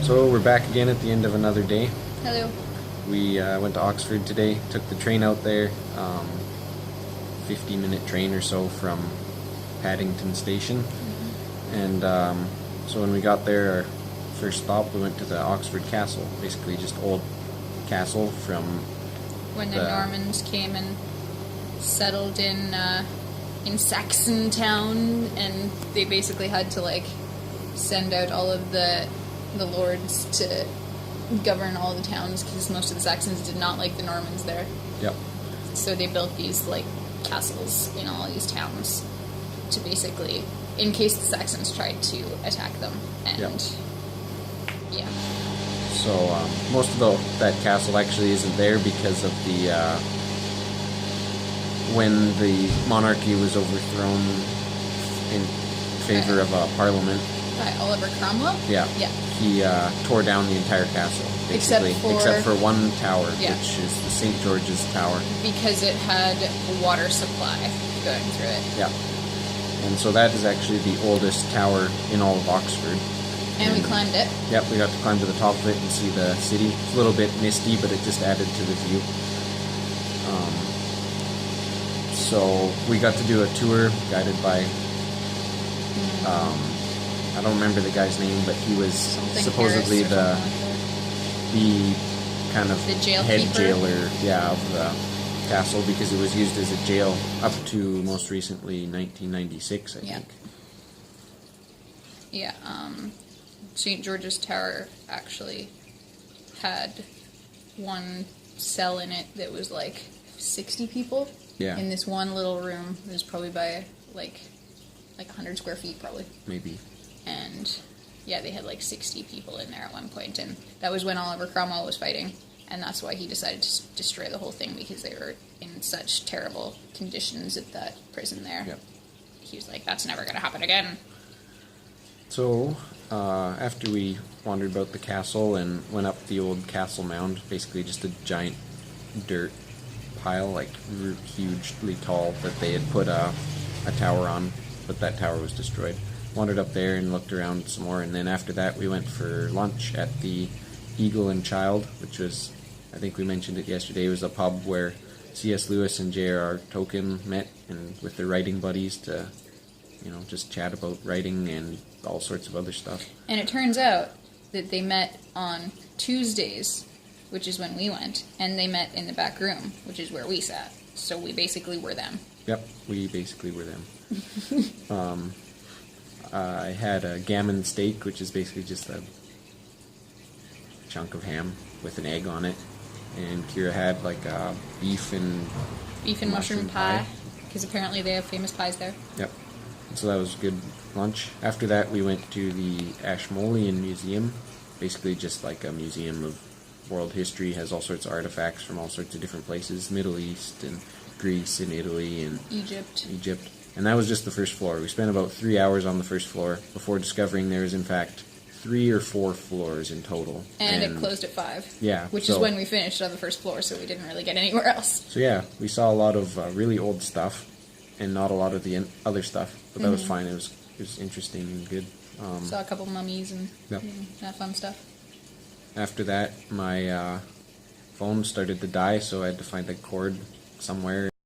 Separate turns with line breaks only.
So we're back again at the end of another day.
Hello.
We went to Oxford today, took the train out there, 50-minute train or so from Paddington Station. And so when we got there, our first stop, we went to the Oxford Castle, basically just old castle from
When the Normans came and settled in Saxon Town, and they basically had to like send out all of the lords to govern all the towns because most of the Saxons did not like the Normans there.
Yep.
So they built these like castles in all these towns to basically, in case the Saxons tried to attack them. And
Yep.
yeah.
So most of that castle actually isn't there because of the when the monarchy was overthrown in favor of a parliament.
By Oliver Cromwell?
Yeah.
Yeah.
He tore down the entire castle, basically, except for one tower,
Yeah.
which is the St. George's Tower.
Because it had a water supply going through it.
Yeah. And so that is actually the oldest tower in all of Oxford.
And we climbed it.
Yep, we got to climb to the top of it and see the city. It's a little bit misty, but it just added to the view. So we got to do a tour guided by, I don't remember the guy's name, but he was supposedly the kind of
The jail
head
keeper?
jailer, of the castle, because it was used as a jail up to most recently 1996, I think.
Yeah, St. George's Tower actually had one cell in it that was like 60 people.
Yeah.
In this one little room. It was probably by like 100 square feet probably.
Maybe.
And yeah, they had like 60 people in there at one point, and that was when Oliver Cromwell was fighting, and that's why he decided to destroy the whole thing, because they were in such terrible conditions at that prison there.
Yep.
He was like, that's never going to happen again.
So, after we wandered about the castle and went up the old castle mound, basically just a giant dirt pile, like hugely tall, that they had put a tower on, but that tower was destroyed. Wandered up there and looked around some more, and then after that we went for lunch at the Eagle and Child, which was, I think we mentioned it yesterday, was a pub where C.S. Lewis and J.R.R. Tolkien met, and with their writing buddies to, just chat about writing and all sorts of other stuff.
And it turns out that they met on Tuesdays, which is when we went, and they met in the back room, which is where we sat. So we basically were them.
Yep, we basically were them. I had a gammon steak, which is basically just a chunk of ham with an egg on it. And Kira had like a beef and
mushroom pie, because apparently they have famous pies there.
Yep. So that was a good lunch. After that, we went to the Ashmolean Museum, basically just like a museum of world history, has all sorts of artifacts from all sorts of different places, Middle East and Greece and Italy and
Egypt.
And that was just the first floor. We spent about 3 hours on the first floor before discovering there was in fact 3 or 4 floors in total.
And it closed at 5.
Yeah.
Which is when we finished on the first floor, so we didn't really get anywhere else.
So yeah, we saw a lot of really old stuff and not a lot of the other stuff, but that was fine. It was interesting and good.
Saw a couple mummies and
Yep.
that fun stuff.
After that, my phone started to die, so I had to find a cord somewhere.